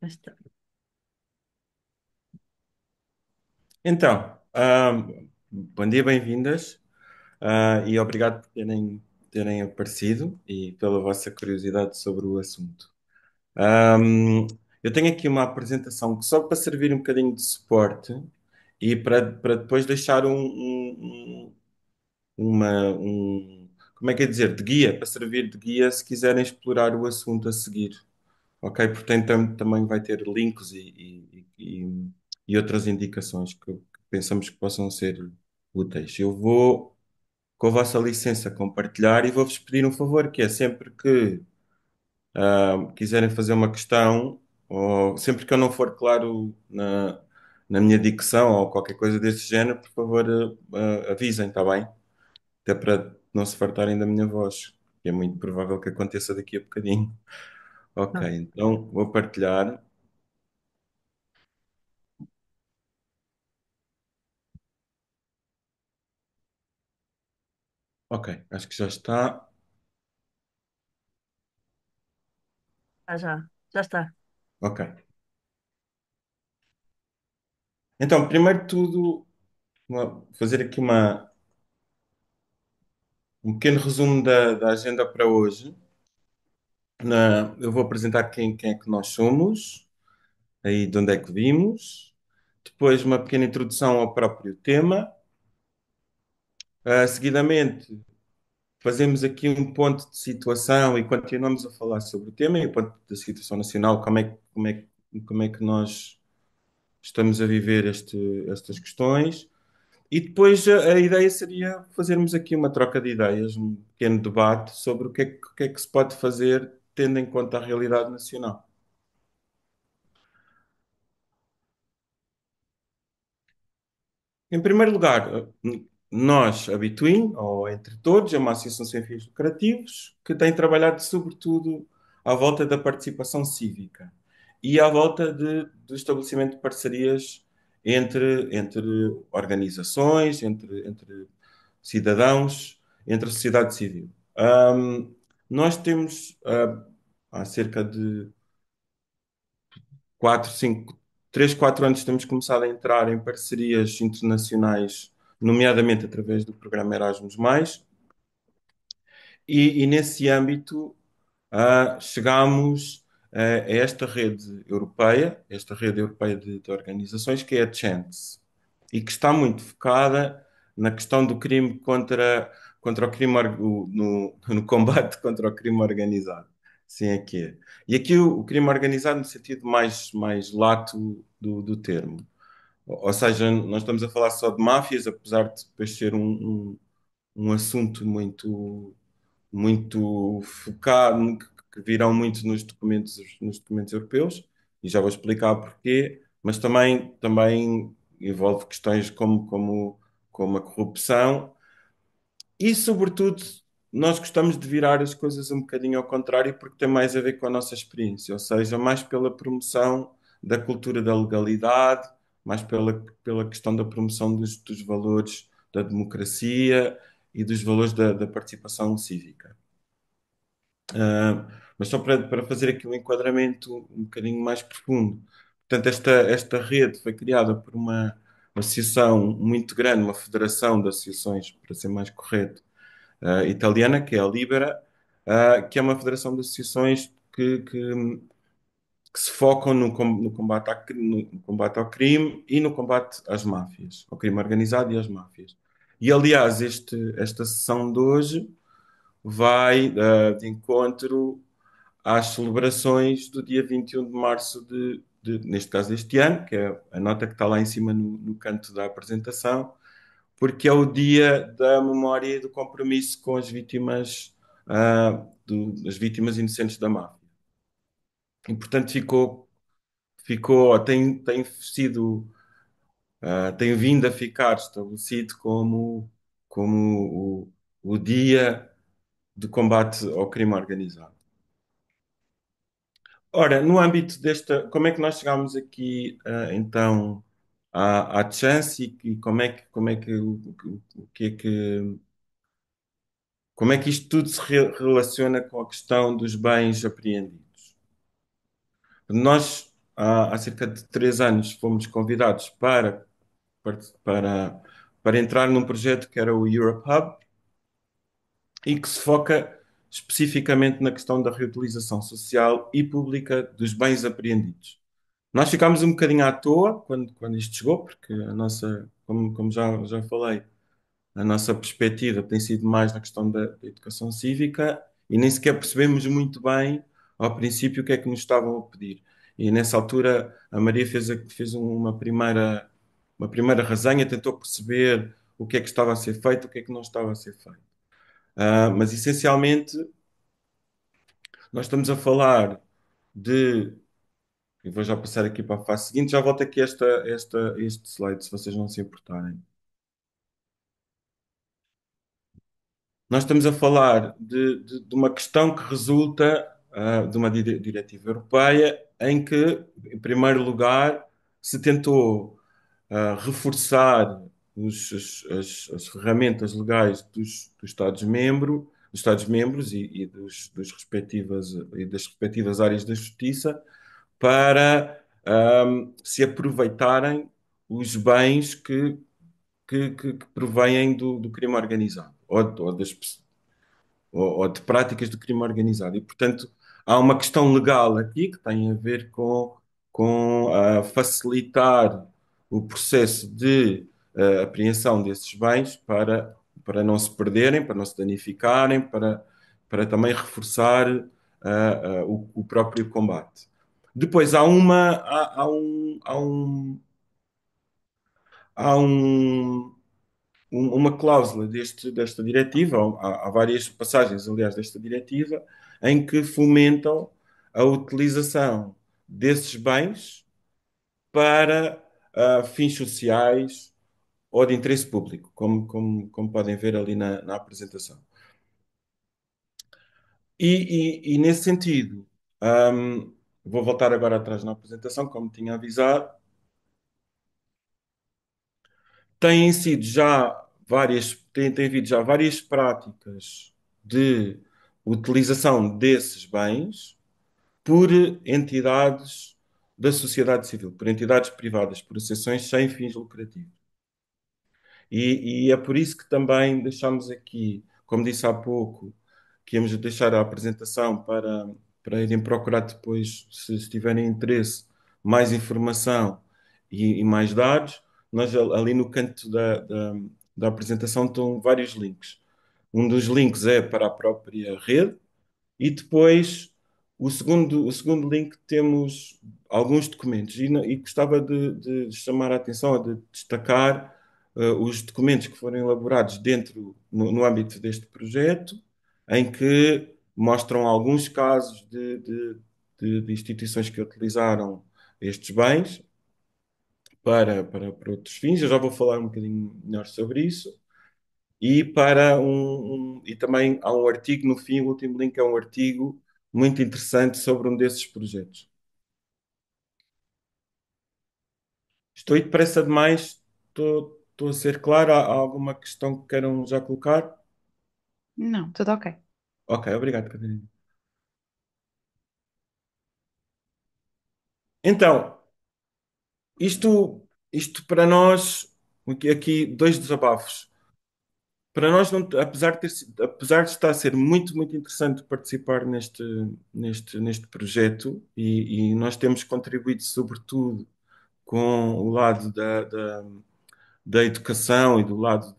Já está. Então, bom dia, bem-vindas, e obrigado por terem aparecido e pela vossa curiosidade sobre o assunto. Ahm, eu tenho aqui uma apresentação que só para servir um bocadinho de suporte e para depois deixar como é que é dizer, de guia, para servir de guia se quiserem explorar o assunto a seguir. Ok? Portanto, também vai ter links e outras indicações que pensamos que possam ser úteis. Eu vou, com a vossa licença, compartilhar e vou-vos pedir um favor, que é sempre que quiserem fazer uma questão, ou sempre que eu não for claro na minha dicção ou qualquer coisa desse género, por favor, avisem, está bem? Até para não se fartarem da minha voz, que é muito provável que aconteça daqui a bocadinho. Ok, Ah, então vou partilhar. Ok, acho que já está. já está. Ok. Então, primeiro de tudo, fazer aqui um pequeno resumo da agenda para hoje. Eu vou apresentar quem é que nós somos, aí de onde é que vimos. Depois, uma pequena introdução ao próprio tema. Seguidamente, fazemos aqui um ponto de situação e continuamos a falar sobre o tema e o ponto da situação nacional, como é que nós estamos a viver estas questões. E depois a ideia seria fazermos aqui uma troca de ideias, um pequeno debate sobre o que é que se pode fazer tendo em conta a realidade nacional. Em primeiro lugar, nós, a Between, ou Entre Todos, é uma associação sem fins lucrativos que tem trabalhado sobretudo à volta da participação cívica e à volta do estabelecimento de parcerias entre organizações, entre cidadãos, entre a sociedade civil. Nós temos, há cerca de 4, 5, 3, 4 anos, temos começado a entrar em parcerias internacionais, nomeadamente através do programa Erasmus+, e nesse âmbito chegamos a esta rede europeia de organizações, que é a Chance, e que está muito focada na questão do crime contra o crime, no combate contra o crime organizado. Sim, é que é. E aqui o crime organizado no sentido mais lato do termo. Ou seja, nós estamos a falar só de máfias, apesar de depois ser um assunto muito focado, que virão muito nos documentos europeus, e já vou explicar porquê, mas também envolve questões como a corrupção, e, sobretudo, nós gostamos de virar as coisas um bocadinho ao contrário, porque tem mais a ver com a nossa experiência, ou seja, mais pela promoção da cultura da legalidade, mais pela questão da promoção dos valores da democracia e dos valores da participação cívica. Mas só para fazer aqui um enquadramento um bocadinho mais profundo. Portanto, esta rede foi criada por uma associação muito grande, uma federação de associações, para ser mais correto, italiana, que é a Libera, que é uma federação de associações que se focam no combate no combate ao crime e no combate às máfias, ao crime organizado e às máfias. E, aliás, esta sessão de hoje vai de encontro às celebrações do dia 21 de março neste caso deste ano, que é a nota que está lá em cima no canto da apresentação, porque é o dia da memória e do compromisso com as vítimas, as vítimas inocentes da máfia. E, portanto, tem sido, tem vindo a ficar estabelecido como o dia de combate ao crime organizado. Ora, no âmbito como é que nós chegámos aqui, então, à chance e como é que isto tudo se relaciona com a questão dos bens apreendidos? há cerca de 3 anos fomos convidados para, para entrar num projeto que era o Europe Hub e que se foca especificamente na questão da reutilização social e pública dos bens apreendidos. Nós ficámos um bocadinho à toa quando isto chegou, porque a nossa, como já falei, a nossa perspectiva tem sido mais na questão da educação cívica e nem sequer percebemos muito bem, ao princípio, o que é que nos estavam a pedir. E nessa altura a Maria fez uma primeira resenha, tentou perceber o que é que estava a ser feito, o que é que não estava a ser feito. Mas essencialmente nós estamos a falar de. Eu vou já passar aqui para a fase seguinte, já volto aqui a este slide, se vocês não se importarem. Nós estamos a falar de uma questão que resulta de uma diretiva europeia em que, em primeiro lugar, se tentou reforçar as ferramentas legais dos Estados-membros e das respectivas áreas da justiça para se aproveitarem os bens que provêm do crime organizado ou de práticas do crime organizado. E, portanto, há uma questão legal aqui que tem a ver com facilitar o processo de apreensão desses bens para não se perderem, para não se danificarem, para também reforçar o próprio combate. Depois há uma cláusula desta diretiva, há várias passagens, aliás, desta diretiva, em que fomentam a utilização desses bens para fins sociais ou de interesse público, como podem ver ali na apresentação. E nesse sentido, hum, vou voltar agora atrás na apresentação, como tinha avisado, tem havido já várias práticas de utilização desses bens por entidades da sociedade civil, por entidades privadas, por associações sem fins lucrativos. E é por isso que também deixamos aqui, como disse há pouco, que íamos deixar a apresentação para irem procurar depois, se tiverem interesse, mais informação e mais dados. Nós ali no canto da apresentação estão vários links. Um dos links é para a própria rede, e depois, o segundo link, temos alguns documentos. E gostava de chamar a atenção, de destacar os documentos que foram elaborados no âmbito deste projeto, em que mostram alguns casos de instituições que utilizaram estes bens para outros fins. Eu já vou falar um bocadinho melhor sobre isso. E também há um artigo no fim, o último link é um artigo muito interessante sobre um desses projetos. Estou aí depressa demais, estou a ser claro. Há alguma questão que queiram já colocar? Não, tudo ok. Ok, obrigado, Catarina. Então, isto para nós, aqui dois desabafos. Para nós, apesar de estar a ser muito, muito interessante participar neste projeto, e nós temos contribuído sobretudo com o lado da educação e do lado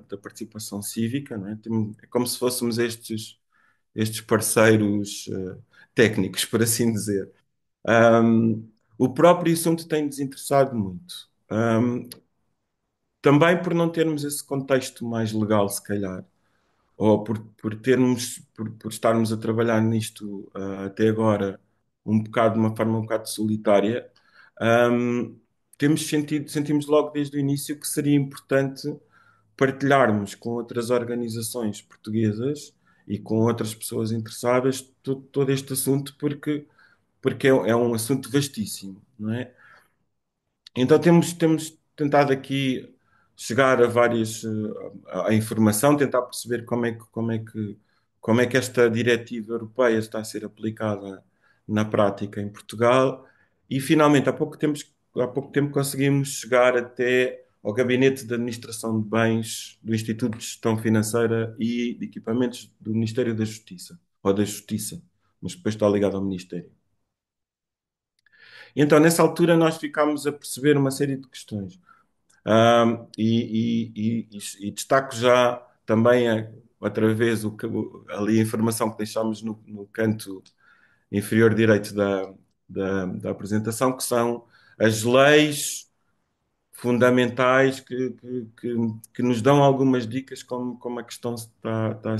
da participação cívica, não é? É como se fôssemos estes parceiros técnicos, por assim dizer. Um, o próprio assunto tem-nos interessado muito. Também por não termos esse contexto mais legal, se calhar, ou por estarmos a trabalhar nisto até agora de uma forma um bocado solitária, um, sentimos logo desde o início que seria importante partilharmos com outras organizações portuguesas e com outras pessoas interessadas todo este assunto, porque é um assunto vastíssimo, não é? Então temos tentado aqui chegar a à informação, tentar perceber como é que esta diretiva europeia está a ser aplicada na prática em Portugal E finalmente, há pouco tempo conseguimos chegar até ao Gabinete de Administração de Bens do Instituto de Gestão Financeira e de Equipamentos do Ministério da Justiça, ou da Justiça, mas depois está ligado ao Ministério. E então, nessa altura, nós ficámos a perceber uma série de questões. E destaco já também, outra vez, ali a informação que deixámos no canto inferior direito da apresentação, que são as leis fundamentais que nos dão algumas dicas como a questão está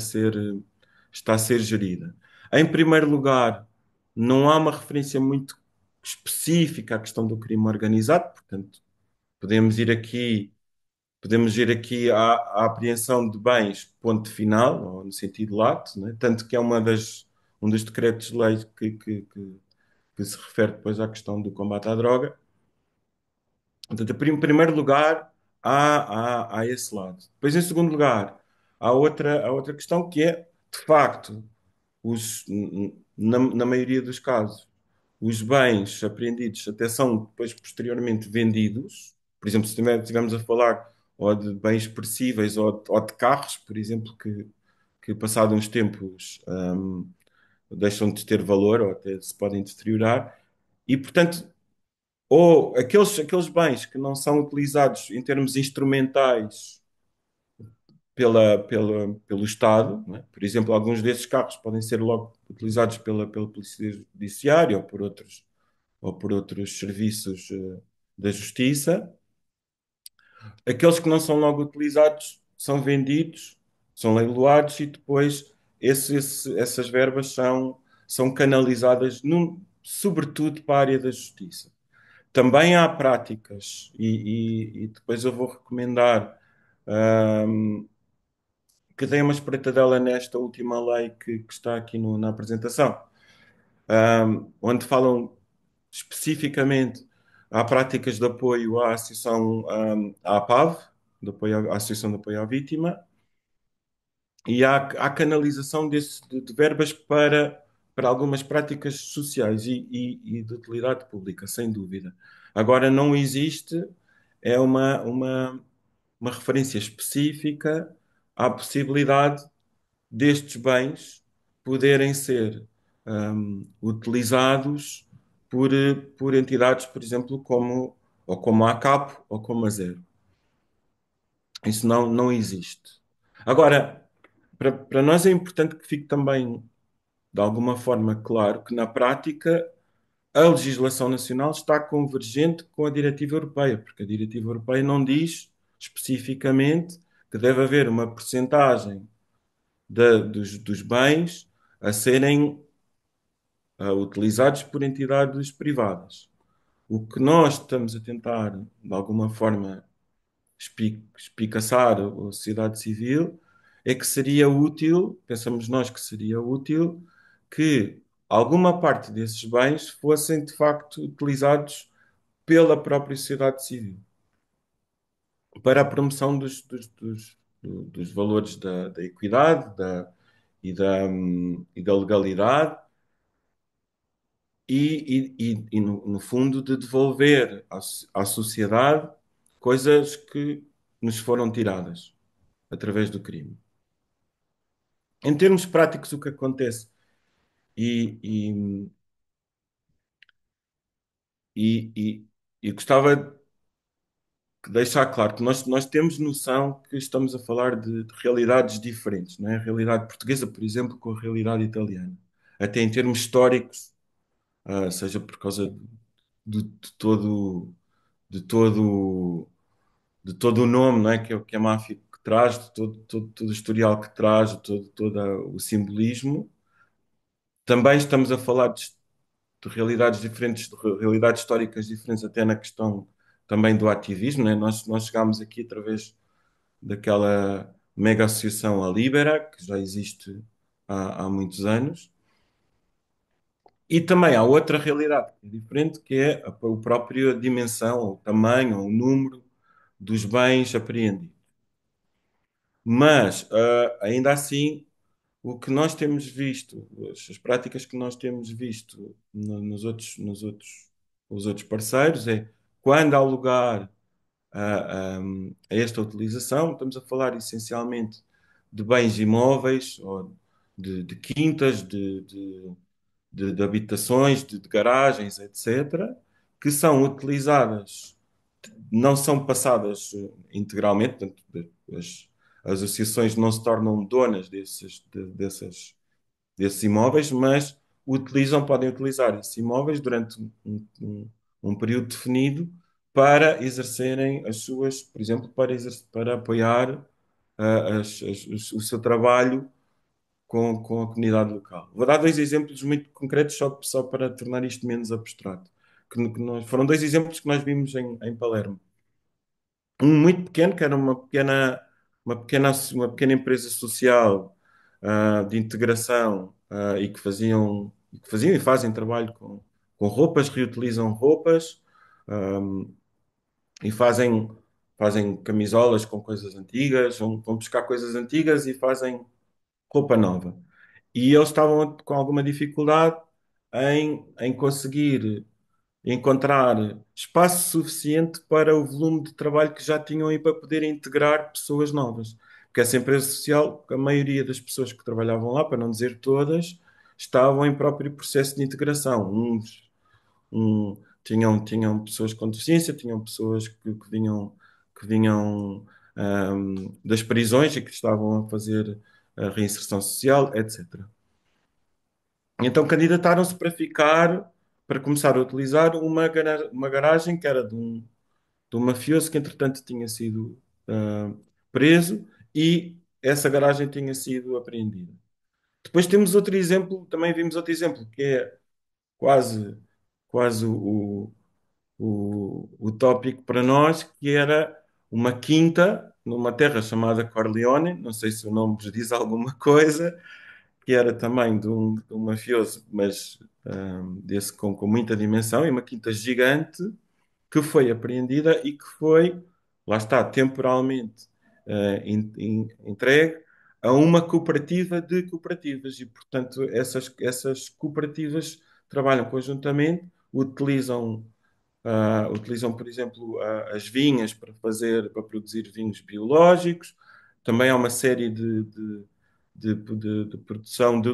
a ser gerida. Em primeiro lugar, não há uma referência muito específica à questão do crime organizado, portanto, podemos ir aqui, podemos ir aqui à apreensão de bens, ponto final, ou no sentido lato, né? Tanto que é um dos decretos-leis que se refere depois à questão do combate à droga. Portanto, em primeiro lugar, há esse lado. Depois, em segundo lugar, há outra questão que é, de facto, na maioria dos casos, os bens apreendidos até são depois posteriormente vendidos. Por exemplo, se estivermos a falar ou de bens perecíveis ou de carros, por exemplo, que passados uns tempos deixam de ter valor ou até se podem deteriorar. E, portanto, ou aqueles bens que não são utilizados em termos instrumentais pelo Estado, não é? Por exemplo, alguns desses carros podem ser logo utilizados pela Polícia Judiciária ou por outros serviços da Justiça. Aqueles que não são logo utilizados são vendidos, são leiloados e depois essas verbas são canalizadas, sobretudo para a área da Justiça. Também há práticas, e depois eu vou recomendar que deem uma espreitadela nesta última lei que está aqui na apresentação, onde falam especificamente, há práticas de apoio à Associação, à APAV, à Associação de Apoio à Vítima, e há canalização de verbas para algumas práticas sociais e de utilidade pública, sem dúvida. Agora, não existe é uma referência específica à possibilidade destes bens poderem ser utilizados por entidades, por exemplo, ou como a CAP ou como a Zero. Isso não existe. Agora, para nós é importante que fique também, de alguma forma, claro que na prática a legislação nacional está convergente com a diretiva europeia, porque a diretiva europeia não diz especificamente que deve haver uma percentagem dos bens a serem utilizados por entidades privadas. O que nós estamos a tentar, de alguma forma, espicaçar a sociedade civil é que seria útil, pensamos nós que seria útil, que alguma parte desses bens fossem de facto utilizados pela própria sociedade civil para a promoção dos valores da equidade e da legalidade e no fundo, de devolver à sociedade coisas que nos foram tiradas através do crime. Em termos práticos, o que acontece? E, e, e gostava de deixar claro que nós temos noção que estamos a falar de realidades diferentes, não é? A realidade portuguesa, por exemplo, com a realidade italiana. Até em termos históricos, seja por causa de todo, de todo, de todo o nome, não é? Que a máfia que traz, de todo o historial que traz, todo o simbolismo. Também estamos a falar de realidades diferentes, de realidades históricas diferentes, até na questão também do ativismo, né? Nós chegámos aqui através daquela mega associação, a Libera, que já existe há muitos anos, e também há outra realidade que é diferente, que é a própria dimensão, o tamanho, o número dos bens apreendidos. Mas, ainda assim, o que nós temos visto, as práticas que nós temos visto nos outros os outros parceiros é quando há lugar a esta utilização, estamos a falar essencialmente de bens imóveis, ou de quintas, de habitações, de garagens, etc., que são utilizadas, não são passadas integralmente, portanto, as associações não se tornam donas desses imóveis, mas podem utilizar esses imóveis durante um período definido para exercerem as suas, por exemplo, para apoiar o seu trabalho com a comunidade local. Vou dar dois exemplos muito concretos só para tornar isto menos abstrato. Foram dois exemplos que nós vimos em Palermo. Um muito pequeno, que era uma pequena empresa social de integração e que faziam e fazem trabalho com roupas, reutilizam roupas ah, e fazem camisolas com coisas antigas, vão buscar coisas antigas e fazem roupa nova. E eles estavam com alguma dificuldade em conseguir encontrar espaço suficiente para o volume de trabalho que já tinham aí para poderem integrar pessoas novas. Porque essa empresa social, a maioria das pessoas que trabalhavam lá, para não dizer todas, estavam em próprio processo de integração. Tinham pessoas com deficiência, tinham pessoas que vinham das prisões e que estavam a fazer a reinserção social, etc. Então candidataram-se para começar a utilizar uma garagem que era de um mafioso que entretanto tinha sido preso e essa garagem tinha sido apreendida. Depois temos outro exemplo, também vimos outro exemplo, que é quase, quase o tópico para nós, que era uma quinta numa terra chamada Corleone, não sei se o nome vos diz alguma coisa, que era também de um mafioso, mas desse com muita dimensão, e uma quinta gigante, que foi apreendida e que foi, lá está, temporalmente entregue a uma cooperativa de cooperativas. E, portanto, essas cooperativas trabalham conjuntamente, utilizam, por exemplo, as vinhas para produzir vinhos biológicos. Também há uma série de produção de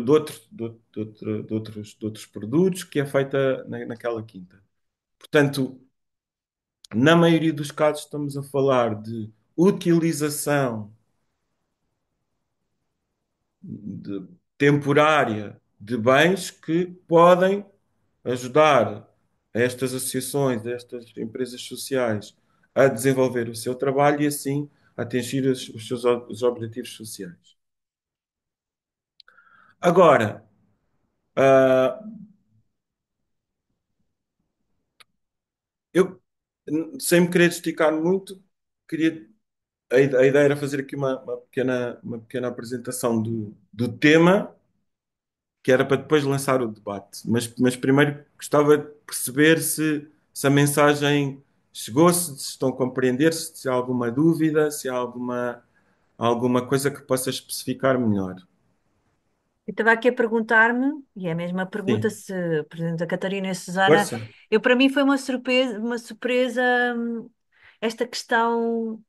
outros produtos que é feita naquela quinta. Portanto, na maioria dos casos, estamos a falar de utilização temporária de bens que podem ajudar estas associações, estas empresas sociais a desenvolver o seu trabalho e assim atingir os objetivos sociais. Agora, ah, eu, sem me querer esticar muito, queria, a ideia era fazer aqui uma pequena apresentação do tema, que era para depois lançar o debate. Mas primeiro gostava de perceber se a mensagem chegou, se estão a compreender, se há alguma dúvida, se há alguma coisa que possa especificar melhor. Eu estava aqui a perguntar-me, e é a mesma pergunta, Sim, se, por exemplo, a Catarina e a Susana, força. para mim foi uma surpresa, esta questão,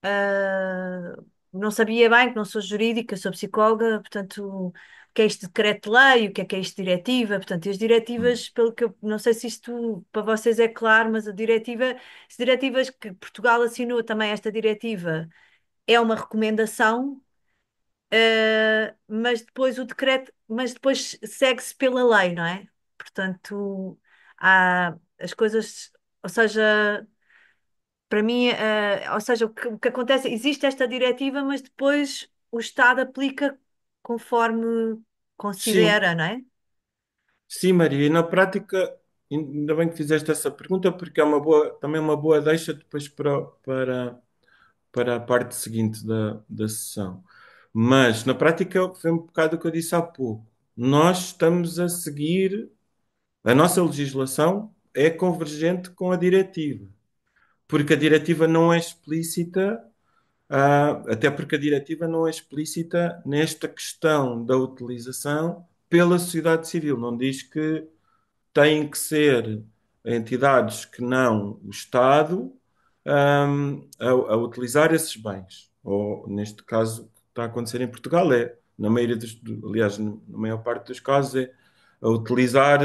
ah, não sabia bem, que não sou jurídica, sou psicóloga, portanto, o que é isto de decreto-lei, o que é isto de diretiva, portanto, e as diretivas, pelo que eu, não sei se isto para vocês é claro, mas as diretivas que Portugal assinou também esta diretiva, é uma recomendação, mas depois segue-se pela lei, não é? Portanto, há as coisas, ou seja, para mim, ou seja, o que acontece, existe esta diretiva, mas depois o Estado aplica conforme Sim, considera, não é? sim, Maria. E na prática, ainda bem que fizeste essa pergunta, porque também uma boa deixa depois para a parte seguinte da sessão. Mas, na prática, foi um bocado o que eu disse há pouco. Nós estamos a seguir, a nossa legislação é convergente com a diretiva, porque a diretiva não é explícita, até porque a diretiva não é explícita nesta questão da utilização pela sociedade civil. Não diz que têm que ser entidades que não o Estado a utilizar esses bens. Ou, neste caso, o que está a acontecer em Portugal é, na maioria aliás, na maior parte dos casos, é a utilizar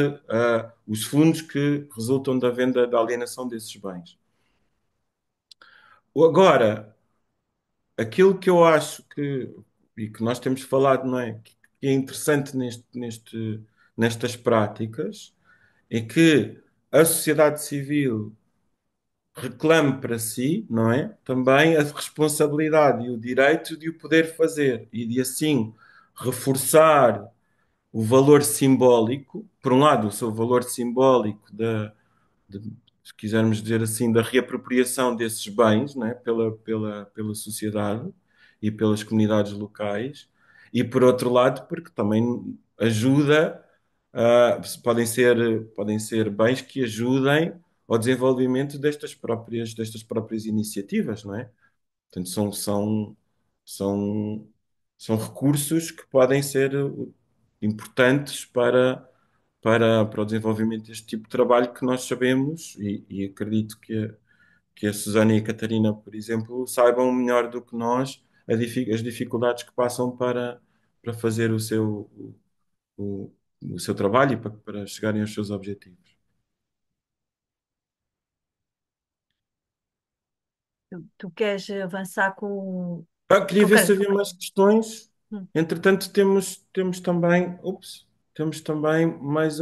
os fundos que resultam da venda, da alienação desses bens. Agora, aquilo que eu acho que, e que nós temos falado, não é? Que é interessante nestas práticas, é que a sociedade civil reclame para si, não é? Também a responsabilidade e o direito de o poder fazer e de assim reforçar o valor simbólico, por um lado, o seu valor simbólico se quisermos dizer assim, da reapropriação desses bens, né, pela sociedade e pelas comunidades locais, e por outro lado, porque também ajuda, podem ser bens que ajudem ao desenvolvimento destas próprias iniciativas, não é? Portanto, são, são recursos que podem ser importantes para o desenvolvimento deste tipo de trabalho que nós sabemos, e acredito que a Susana e a Catarina, por exemplo, saibam melhor do que nós as dificuldades que passam para fazer o, o seu trabalho e para chegarem aos seus objetivos. Tu queres avançar Queria com ver quem? se havia mais questões. Hum. Entretanto, temos também mais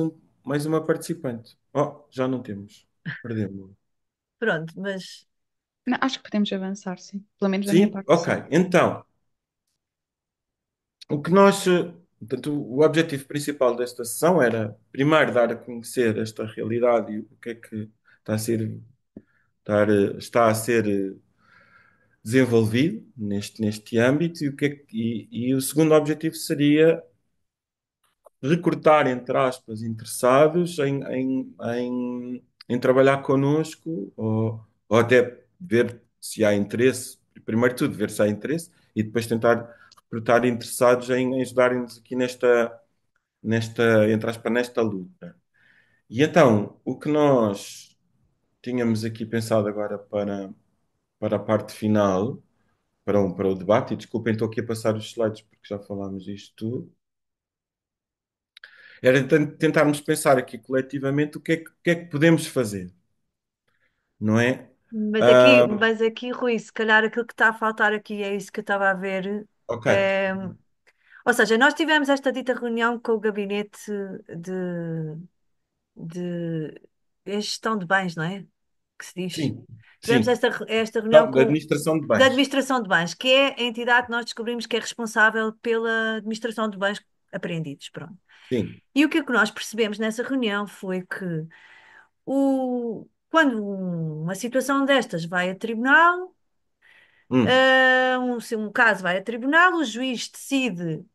uma participante. Oh, já não temos. Perdemos. Pronto, mas Não, acho que podemos avançar, sim. Pelo menos da minha Sim? parte, Ok. sim. Então, o que nós, portanto, o objetivo principal desta sessão era, primeiro, dar a conhecer esta realidade e o que é que está a ser, está a ser desenvolvido neste âmbito e o segundo objetivo seria recrutar, entre aspas, interessados em trabalhar connosco ou até ver se há interesse, primeiro de tudo, ver se há interesse e depois tentar recrutar interessados em ajudarem-nos aqui entre aspas, nesta luta. E então, o que nós tínhamos aqui pensado agora para a parte final, para o debate, e desculpem, estou aqui a passar os slides porque já falámos disto tudo, era tentarmos pensar aqui coletivamente o que é que podemos fazer, não é? Ah, mas aqui, Rui, se calhar aquilo que está a faltar aqui é isso que eu estava a ver. ok, É, ou seja, nós tivemos esta dita reunião com o gabinete de, de gestão de bens, não é? Que se diz. sim, Tivemos sim. esta reunião Da administração de da bens, administração de bens, que é a entidade que nós descobrimos que é responsável pela administração de bens apreendidos. Pronto. sim. E o que é que nós percebemos nessa reunião foi que quando uma situação destas vai a tribunal, Hum. se um caso vai a tribunal, o juiz decide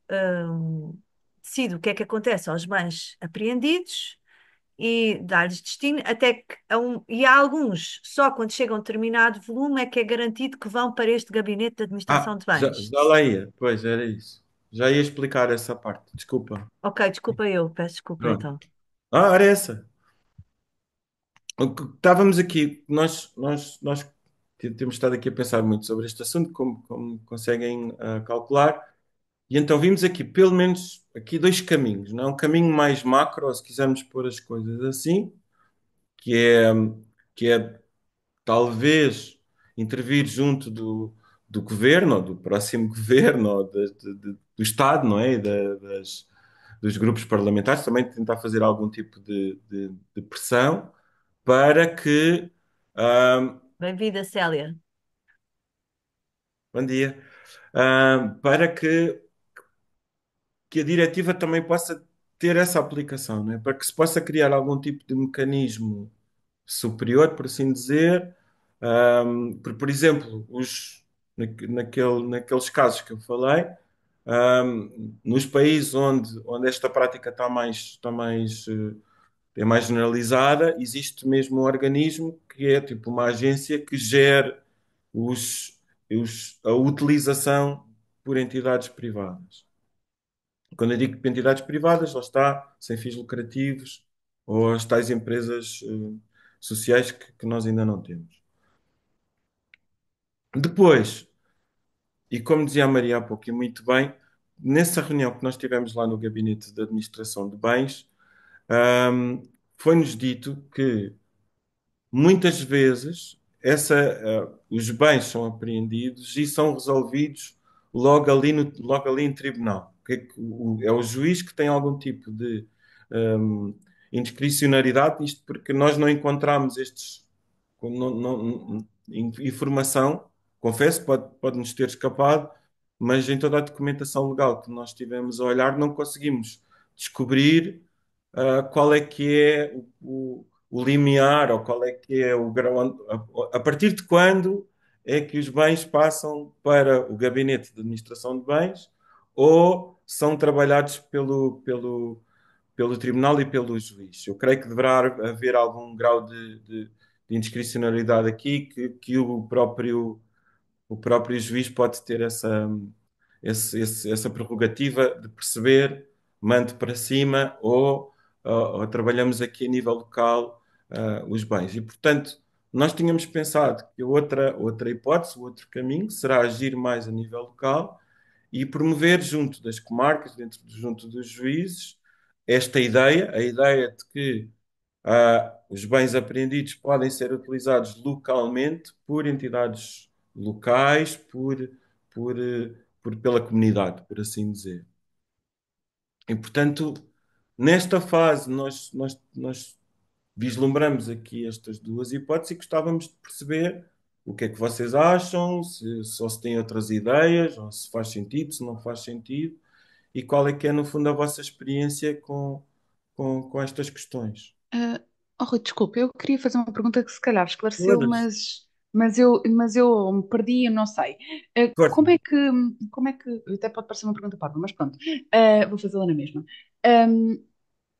o que é que acontece aos bens apreendidos e dá-lhes destino, até que e há alguns, só quando chegam a um determinado volume é que é garantido que vão para este gabinete de administração de bens. Já lá ia, pois era isso. Já ia explicar essa parte, desculpa. Ok, desculpa eu, peço desculpa Pronto. então. Era essa. O que estávamos aqui, nós temos estado aqui a pensar muito sobre este assunto, como conseguem calcular. E então vimos aqui, pelo menos, aqui dois caminhos, não é? Um caminho mais macro, ou se quisermos pôr as coisas assim, que é, que é talvez intervir junto do governo, ou do próximo governo, ou do Estado, não é? E dos grupos parlamentares, também tentar fazer algum tipo de pressão para que, ah, Bem-vinda, Célia. bom dia, para que a diretiva também possa ter essa aplicação, né? Para que se possa criar algum tipo de mecanismo superior, por assim dizer. Por exemplo, naqueles casos que eu falei, nos países onde esta prática é mais generalizada, existe mesmo um organismo que é tipo uma agência que gera os, a utilização por entidades privadas. Quando eu digo entidades privadas, lá está, sem fins lucrativos, ou as tais empresas. sociais que nós ainda não temos. Depois, e como dizia a Maria há pouco, e muito bem, nessa reunião que nós tivemos lá no Gabinete de Administração de Bens, foi-nos dito que muitas vezes os bens são apreendidos e são resolvidos logo ali em tribunal. É o juiz que tem algum tipo de hum, indiscricionariedade, isto porque nós não encontramos informação, confesso, pode-nos ter escapado, mas em toda a documentação legal que nós tivemos a olhar, não conseguimos descobrir qual é que é o limiar, ou qual é que é o grau, a partir de quando é que os bens passam para o gabinete de administração de bens ou são trabalhados pelo tribunal e pelo juiz. Eu creio que deverá haver algum grau de indiscricionariedade aqui que o próprio juiz pode ter essa prerrogativa de perceber, mande para cima ou trabalhamos aqui a nível local os bens. E, portanto, nós tínhamos pensado que outra hipótese, o outro caminho, será agir mais a nível local e promover junto das comarcas, junto dos juízes, esta ideia, a ideia de que os bens apreendidos podem ser utilizados localmente por entidades locais, pela comunidade, por assim dizer. E, portanto, nesta fase, nós vislumbramos aqui estas duas hipóteses e gostávamos de perceber o que é que vocês acham, se têm outras ideias, ou se faz sentido, se não faz sentido, e qual é que é, no fundo, a vossa experiência com estas questões. Ah, oh, Rui, desculpa, eu queria fazer uma pergunta que se calhar esclareceu, Todas. mas eu me perdi, eu não sei. Força. Como é que, até pode parecer uma pergunta parva, mas pronto, vou fazê-la na mesma.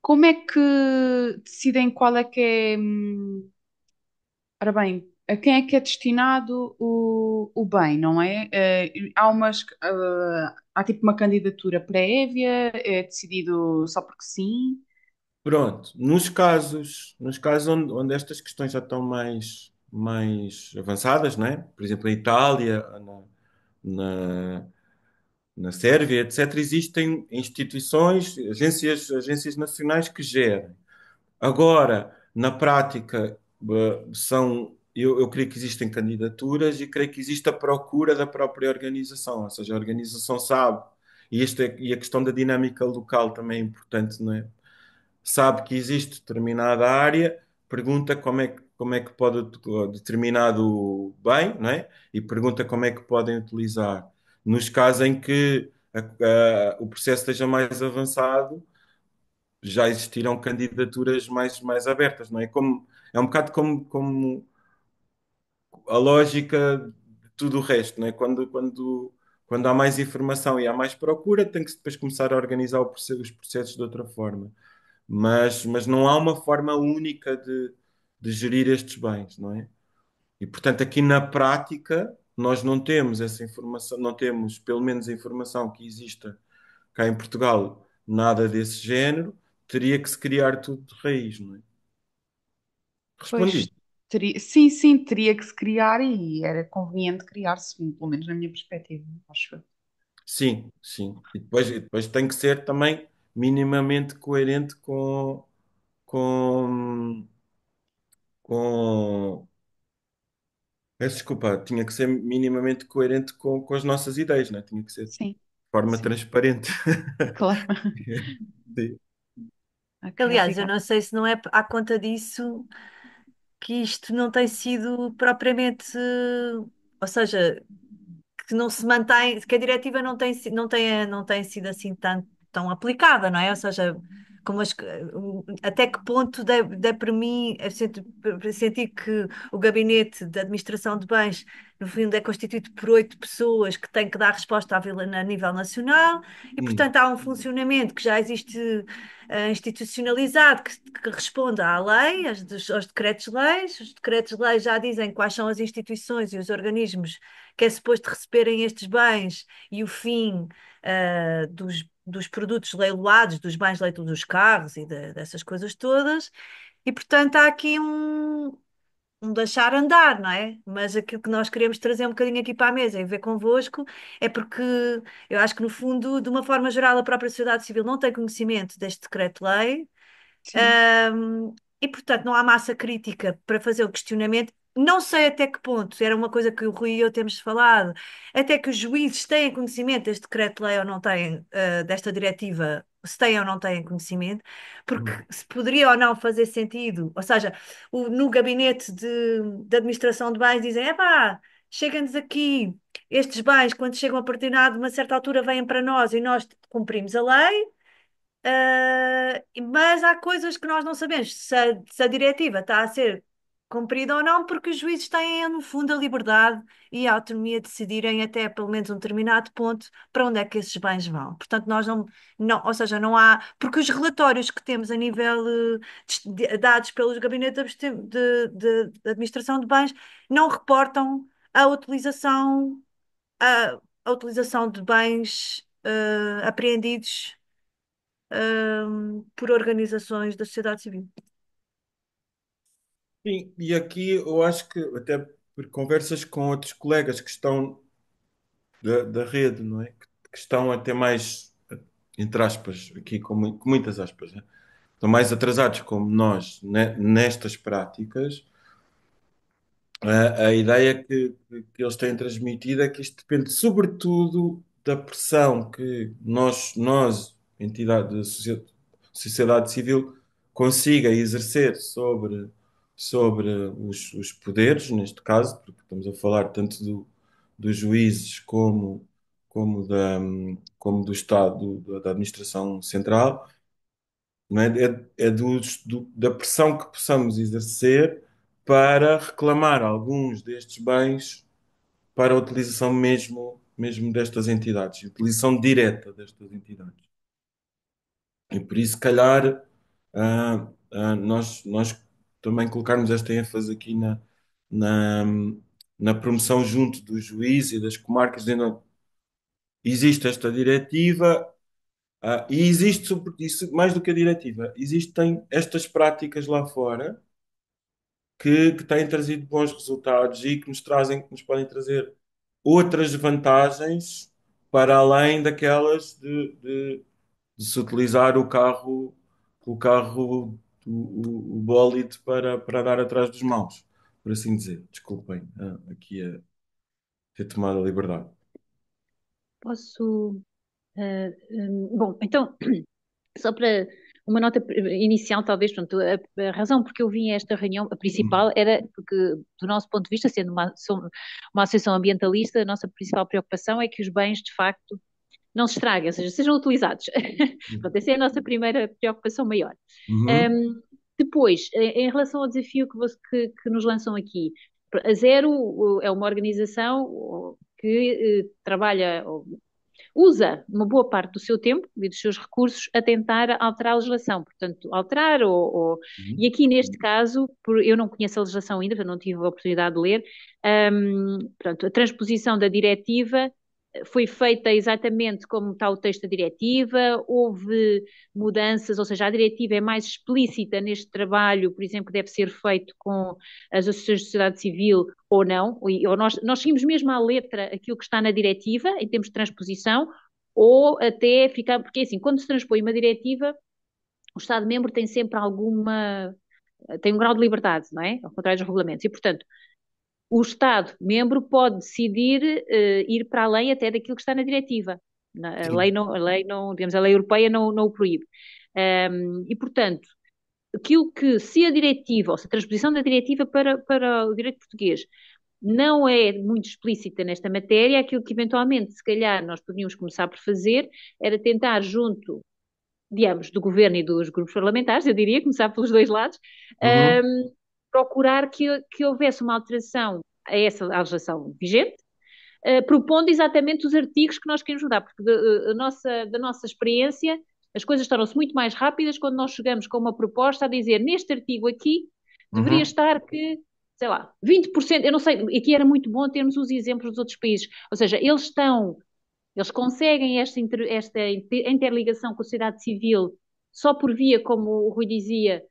Como é que decidem qual é que é, ora bem, a quem é que é destinado o bem, não é? Há tipo uma candidatura prévia, é decidido só porque sim? Pronto, nos casos onde estas questões já estão mais avançadas, não é? Por exemplo, a Itália, na, na Sérvia, etc., existem instituições, agências nacionais que gerem. Agora, na prática, eu creio que existem candidaturas e creio que existe a procura da própria organização, ou seja, a organização sabe, e a questão da dinâmica local também é importante, não é? Sabe que existe determinada área, pergunta como é que pode determinado bem, não é? E pergunta como é que podem utilizar. Nos casos em que o processo esteja mais avançado, já existirão candidaturas mais abertas, não é? É um bocado como a lógica de tudo o resto, não é? Quando há mais informação e há mais procura, tem que depois começar a organizar os processos de outra forma. Mas não há uma forma única de gerir estes bens, não é? E, portanto, aqui na prática, nós não temos essa informação, não temos, pelo menos, a informação que exista cá em Portugal, nada desse género, teria que se criar tudo de raiz, não é? Pois, Respondi. sim, sim, teria que se criar e era conveniente criar-se, pelo menos na minha perspectiva, acho eu. Sim, sim. E depois tem que ser também minimamente coerente com, com Peço desculpa, tinha que ser minimamente coerente com as nossas ideias, né? Tinha que ser de Sim, forma sim, transparente. claro. Sim. Ok, Aliás, eu obrigada. não sei se não é à conta disso que isto não tem sido propriamente, ou seja, que não se mantém, que a diretiva não tem sido assim tão aplicada, não é? Ou seja, até que ponto dá para mim, eu senti que o gabinete de administração de bens, no fundo, é constituído por 8 pessoas que têm que dar resposta a nível nacional e, Hum, portanto, há um funcionamento que já existe institucionalizado que responde à lei, aos decretos-leis. Os decretos-leis já dizem quais são as instituições e os organismos que é suposto receberem estes bens e o fim dos produtos leiloados, dos bens leiloados dos carros e dessas coisas todas. E, portanto, há aqui um deixar andar, não é? Mas aquilo que nós queremos trazer um bocadinho aqui para a mesa e ver convosco é porque eu acho que, no fundo, de uma forma geral, a própria sociedade civil não tem conhecimento deste decreto-lei. Sim, E, portanto, não há massa crítica para fazer o questionamento. Não sei até que ponto, era uma coisa que o Rui e eu temos falado, até que os juízes têm conhecimento deste decreto-lei ou não têm, desta diretiva, se têm ou não têm conhecimento, porque Uhum. se poderia ou não fazer sentido, ou seja, no gabinete de administração de bens dizem, epá, chegam-nos aqui estes bens, quando chegam a partir de uma certa altura, vêm para nós e nós cumprimos a lei. Mas há coisas que nós não sabemos se a diretiva está a ser cumprida ou não, porque os juízes têm, no fundo, a liberdade e a autonomia de decidirem até pelo menos um determinado ponto para onde é que esses bens vão. Portanto, nós não, ou seja, não há, porque os relatórios que temos a nível dados pelos gabinetes de administração de bens não reportam a utilização, a utilização de bens apreendidos por organizações da sociedade civil. Sim, e aqui eu acho que até por conversas com outros colegas que estão da rede, não é? Que estão até mais, entre aspas, aqui com muitas aspas, né? Estão mais atrasados como nós nestas práticas. A ideia que eles têm transmitido é que isto depende sobretudo da pressão que nós entidade de sociedade civil, consiga exercer sobre os poderes, neste caso, porque estamos a falar tanto dos juízes como do Estado, da administração central, não é? Da pressão que possamos exercer para reclamar alguns destes bens para a utilização mesmo destas entidades, utilização direta destas entidades. E por isso, se calhar, nós também colocarmos esta ênfase aqui na, na promoção junto do juiz e das comarcas, dizendo, existe esta diretiva. E existe, sobre isso, mais do que a diretiva, existem estas práticas lá fora que têm trazido bons resultados e que nos trazem, que nos podem trazer outras vantagens para além daquelas de se utilizar o bólide para dar atrás dos maus, por assim dizer. Desculpem, aqui a ter tomado a liberdade. Posso. Bom, então, só para uma nota inicial, talvez, pronto, a razão porque eu vim a esta reunião, a principal, era porque, do nosso ponto de vista, sendo uma associação ambientalista, a nossa principal preocupação é que os bens, de facto, não se estraguem, ou seja, sejam utilizados. Pronto, essa é a nossa primeira preocupação maior. Uhum, Um, Depois, em relação ao desafio que nos lançam aqui, a Zero é uma organização que trabalha, usa uma boa parte do seu tempo e dos seus recursos a tentar alterar a legislação, portanto, alterar uhum, e aqui neste caso, eu não conheço a legislação ainda, portanto, não tive a oportunidade de ler, portanto, a transposição da diretiva foi feita exatamente como está o texto da diretiva, houve mudanças, ou seja, a diretiva é mais explícita neste trabalho, por exemplo, que deve ser feito com as associações de sociedade civil ou não, ou nós seguimos mesmo à letra aquilo que está na diretiva, em termos de transposição, ou até ficar, porque assim, quando se transpõe uma diretiva, o Estado-membro tem sempre tem um grau de liberdade, não é? Ao contrário dos regulamentos, e portanto, o Estado-membro pode decidir ir para além até daquilo que está na diretiva. sim. A lei não, digamos, a lei europeia não o proíbe. E, portanto, aquilo que, se a diretiva, ou se a transposição da diretiva para o direito português não é muito explícita nesta matéria, aquilo que eventualmente, se calhar, nós poderíamos começar por fazer era tentar, junto, digamos, do governo e dos grupos parlamentares, eu diria, começar pelos dois lados, Uhum, procurar que houvesse uma alteração a essa legislação vigente, propondo exatamente os artigos que nós queremos mudar, porque da nossa experiência as coisas tornam-se muito mais rápidas quando nós chegamos com uma proposta a dizer neste artigo aqui deveria uhum, estar que, sei lá, 20%, eu não sei, aqui era muito bom termos os exemplos dos outros países, ou seja, eles conseguem esta interligação com a sociedade civil só por via, como o Rui dizia,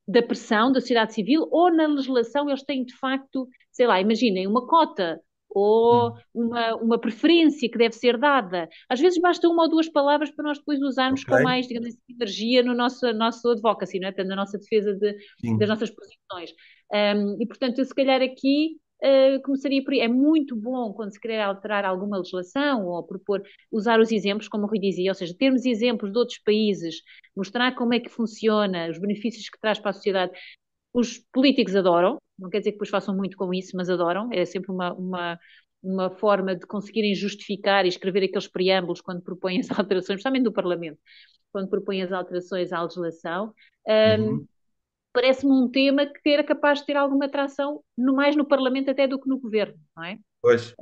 da pressão da sociedade civil ou na legislação eles têm de facto, sei lá, imaginem, uma cota ou Hum. uma preferência que deve ser dada. Às vezes basta uma ou duas palavras para nós depois usarmos Ok, com mais, digamos assim, energia no nosso advocacy, não é? Portanto, na nossa defesa das sim. nossas posições. E, portanto, eu se calhar aqui começaria por aí. É muito bom quando se quer alterar alguma legislação ou propor, usar os exemplos, como o Rui dizia, ou seja, termos exemplos de outros países, mostrar como é que funciona, os benefícios que traz para a sociedade. Os políticos adoram, não quer dizer que depois façam muito com isso, mas adoram. É sempre uma forma de conseguirem justificar e escrever aqueles preâmbulos quando propõem as alterações, principalmente do Parlamento, quando propõem as alterações à legislação. Um, Uhum. Parece-me um tema que era capaz de ter alguma atração, mais no Parlamento até do que no Governo, não é? Pois.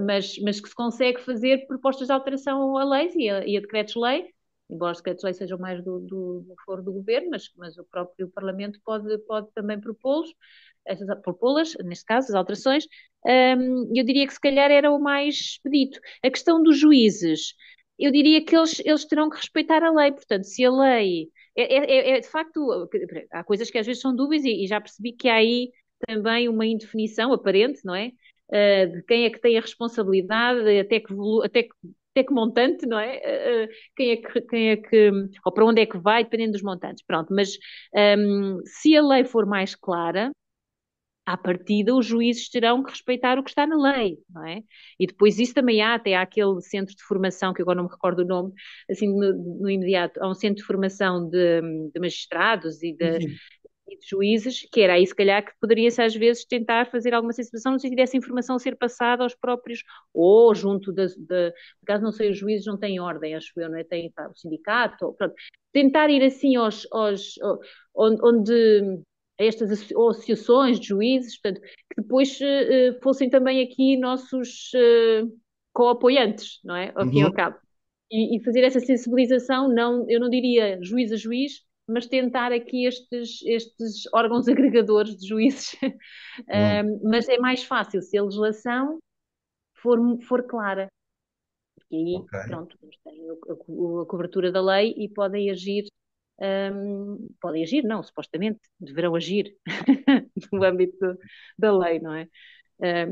Mas que se consegue fazer propostas de alteração a leis e a decretos-lei, embora os decretos-lei sejam mais do foro do governo, mas o próprio Parlamento pode também propô-las, neste caso, as alterações. Eu diria que se calhar era o mais pedido. A questão dos juízes, eu diria que eles terão que respeitar a lei, portanto, se a lei. De facto, há coisas que às vezes são dúbias e já percebi que há aí também uma indefinição aparente, não é? De quem é que tem a responsabilidade, até que montante, não é? Ou para onde é que vai, dependendo dos montantes. Pronto, mas se a lei for mais clara, à partida, os juízes terão que respeitar o que está na lei, não é? E depois isso também até há aquele centro de formação, que agora não me recordo o nome, assim, no imediato, há um centro de formação de magistrados Sim, sim. e de juízes, que era aí se calhar que poderia-se às vezes tentar fazer alguma sensibilização no sentido dessa informação ser passada aos próprios, ou junto por acaso não sei, os juízes não têm ordem, acho eu, não é? Tem o sindicato, pronto. Tentar ir assim onde a estas associações de juízes, portanto, que depois fossem também aqui nossos co-apoiantes, não é? Ao fim e ao Uhum. cabo. E fazer essa sensibilização, não, eu não diria juiz a juiz, mas tentar aqui estes órgãos agregadores de juízes. Uhum. Mas é mais fácil se a legislação for clara. Porque aí, Ok. pronto, eles têm a cobertura da lei e podem agir, não, supostamente, deverão agir no âmbito da lei, não é?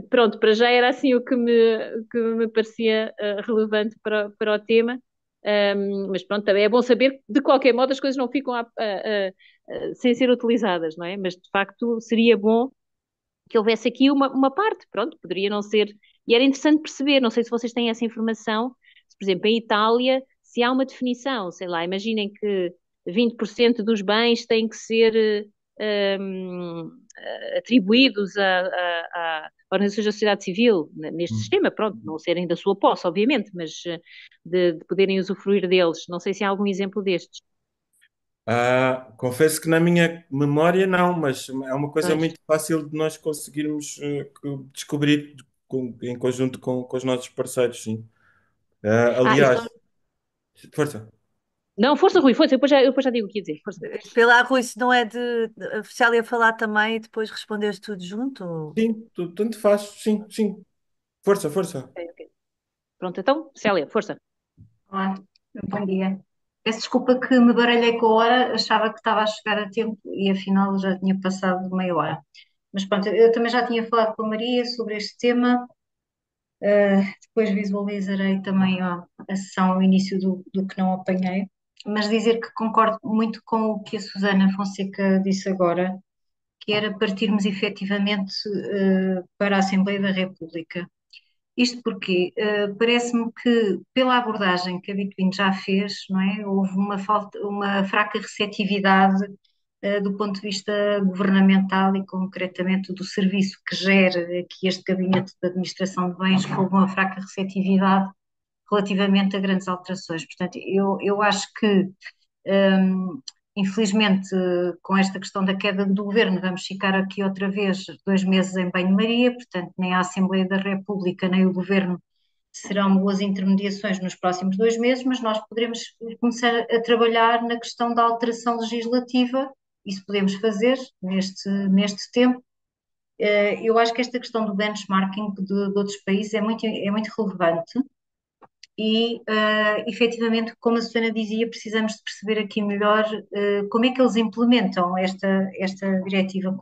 Pronto, para já era assim o que me parecia relevante para o tema. Mas pronto, também é bom saber que de qualquer modo as coisas não ficam sem ser utilizadas, não é? Mas de facto seria bom que houvesse aqui uma parte, pronto, poderia não ser. E era interessante perceber, não sei se vocês têm essa informação, se, por exemplo, em Itália, se há uma definição, sei lá, imaginem que 20% dos bens têm que ser atribuídos a organizações da sociedade civil, neste Uhum. sistema, pronto, não serem da sua posse, obviamente, mas de poderem usufruir deles. Não sei se há algum exemplo destes. Confesso que na minha memória não, mas é uma coisa Pois. muito fácil de nós conseguirmos descobrir em conjunto com os nossos parceiros, sim. Isso Aliás, força. não, força, Rui, força, eu depois já digo o que ia dizer. Força. Pela Rui, se não é de oficial ia falar também e depois responderes tudo junto? Sim, tanto faz, sim, sim. Força, força. Ok, ok. Pronto, então, Célia, força. Olá, bom dia. Peço desculpa que me baralhei com a hora, achava que estava a chegar a tempo e afinal já tinha passado meia hora. Mas pronto, eu também já tinha falado com a Maria sobre este tema, depois visualizarei também ó, a sessão, o início do que não apanhei, mas dizer que concordo muito com o que a Susana Fonseca disse agora, que era partirmos efetivamente para a Assembleia da República. Isto porque parece-me que, pela abordagem que a Bitwin já fez, não é, houve uma fraca receptividade do ponto de vista governamental e concretamente do serviço que gera aqui este Gabinete de Administração de Bens, com uma fraca receptividade relativamente a grandes alterações. Portanto, eu acho que um, infelizmente, com esta questão da queda do governo, vamos ficar aqui outra vez 2 meses em banho-maria, portanto, nem a Assembleia da República nem o governo serão boas intermediações nos próximos 2 meses, mas nós poderemos começar a trabalhar na questão da alteração legislativa, isso podemos fazer neste tempo. Eu acho que esta questão do benchmarking de outros países é muito relevante e, efetivamente, como a Susana dizia, precisamos de perceber aqui melhor, como é que eles implementam esta diretiva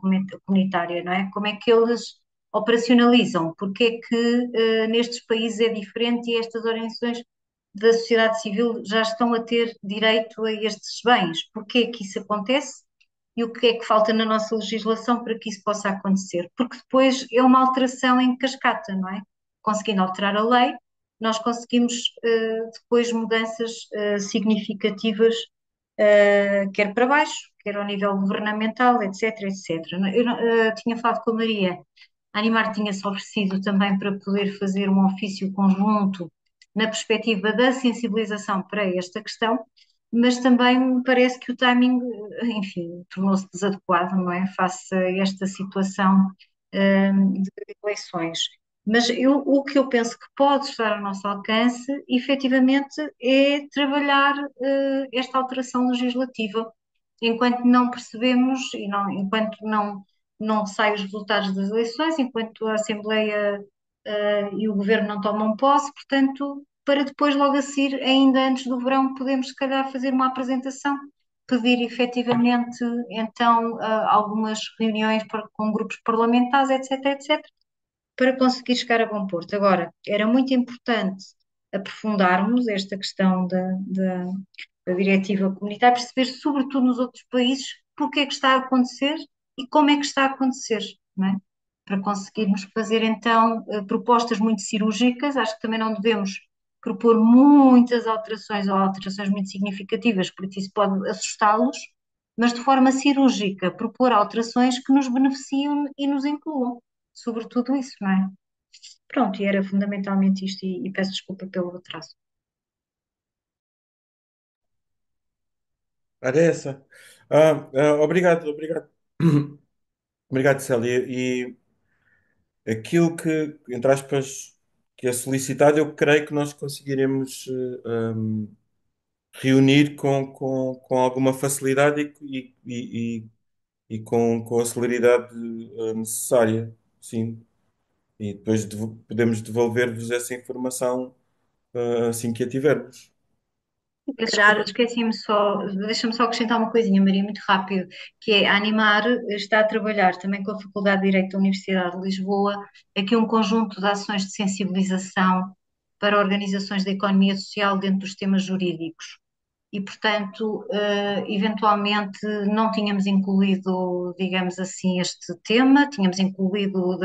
comunitária, não é? Como é que eles operacionalizam, porque é que, nestes países é diferente e estas organizações da sociedade civil já estão a ter direito a estes bens. Porque é que isso acontece? E o que é que falta na nossa legislação para que isso possa acontecer? Porque depois é uma alteração em cascata, não é? Conseguindo alterar a lei, nós conseguimos depois mudanças significativas, quer para baixo, quer ao nível governamental, etc, etc. Eu tinha falado com a Maria, a Animar tinha-se oferecido também para poder fazer um ofício conjunto na perspectiva da sensibilização para esta questão, mas também me parece que o timing, enfim, tornou-se desadequado, não é? Face a esta situação, de eleições. Mas o que eu penso que pode estar ao nosso alcance, efetivamente, é trabalhar esta alteração legislativa. Enquanto não percebemos e enquanto não saem os resultados das eleições, enquanto a Assembleia e o Governo não tomam posse, portanto, para depois, logo a seguir, ainda antes do verão, podemos, se calhar, fazer uma apresentação, pedir efetivamente, então, algumas reuniões com grupos parlamentares, etc, etc, para conseguir chegar a bom porto. Agora, era muito importante aprofundarmos esta questão da diretiva comunitária, perceber, sobretudo nos outros países, porque é que está a acontecer e como é que está a acontecer, não é? Para conseguirmos fazer então propostas muito cirúrgicas, acho que também não devemos propor muitas alterações ou alterações muito significativas, porque isso pode assustá-los, mas de forma cirúrgica, propor alterações que nos beneficiam e nos incluam, sobretudo isso, não é? Pronto, e era fundamentalmente isto, e peço desculpa pelo atraso. Era essa. Obrigado, obrigado. Obrigado, Célia. E aquilo que, entre aspas, que é solicitado, eu creio que nós conseguiremos reunir com alguma facilidade e com a celeridade necessária. Sim. E depois podemos devolver-vos essa informação assim que a tivermos. Se Peço desculpa, calhar, esqueci-me só, deixa-me só acrescentar uma coisinha, Maria, muito rápido, que é a Animar está a trabalhar também com a Faculdade de Direito da Universidade de Lisboa, aqui um conjunto de ações de sensibilização para organizações da economia social dentro dos temas jurídicos. E, portanto, eventualmente não tínhamos incluído, digamos assim, este tema, tínhamos incluído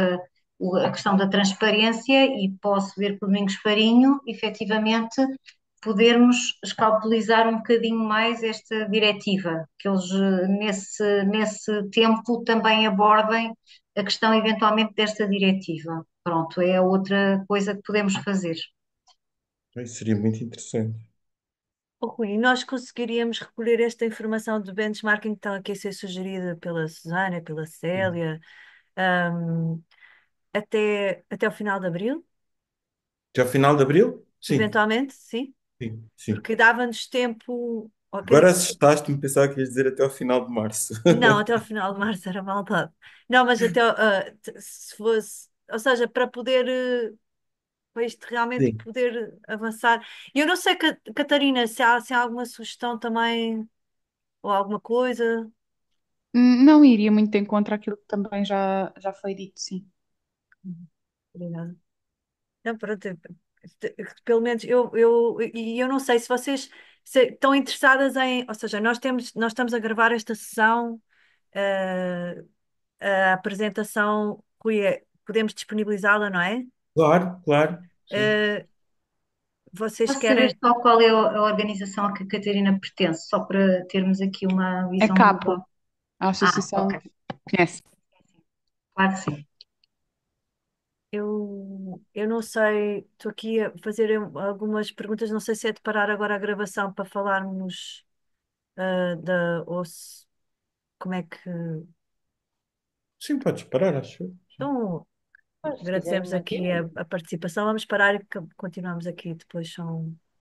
a questão da transparência e posso ver com o Domingos Farinho, efetivamente, podermos escalpelizar um bocadinho mais esta diretiva, que eles nesse tempo também abordem a questão eventualmente desta diretiva. Pronto, é outra coisa que podemos fazer. Isso seria muito interessante. oh, Rui, nós conseguiríamos recolher esta informação do benchmarking que está aqui a ser sugerida pela Susana, pela Célia, ahm, até o final de abril, Até ao final de abril? Sim, eventualmente, sim, sim, sim. porque dava-nos tempo. Ou Agora assustaste-me, pensava que ias dizer até ao final de março. não, até o final de março era maldade. Não, mas se fosse, ou seja, para isto realmente Sim. poder avançar. E eu não sei, Catarina, se há alguma sugestão também, ou alguma coisa. Não iria muito de encontro àquilo que também já foi dito, sim. Obrigada. Não, pronto, pelo menos eu não sei se vocês estão interessadas em, ou seja, nós estamos a gravar esta sessão, eh, a apresentação, Rui, podemos disponibilizá-la, não é? Claro, claro. Sim. Eh, vocês Posso saber querem, só qual é a organização a que a Catarina pertence, só para termos aqui uma A visão capo, global? a Ah, ok, associação, conhece. claro que sim. eu não sei, estou aqui a fazer algumas perguntas, não sei se é de parar agora a gravação para falarmos ou como é que. Sim, podes parar, acho eu. Então, Mas se quiserem agradecemos aqui manter. a participação. Vamos parar e continuamos aqui depois. São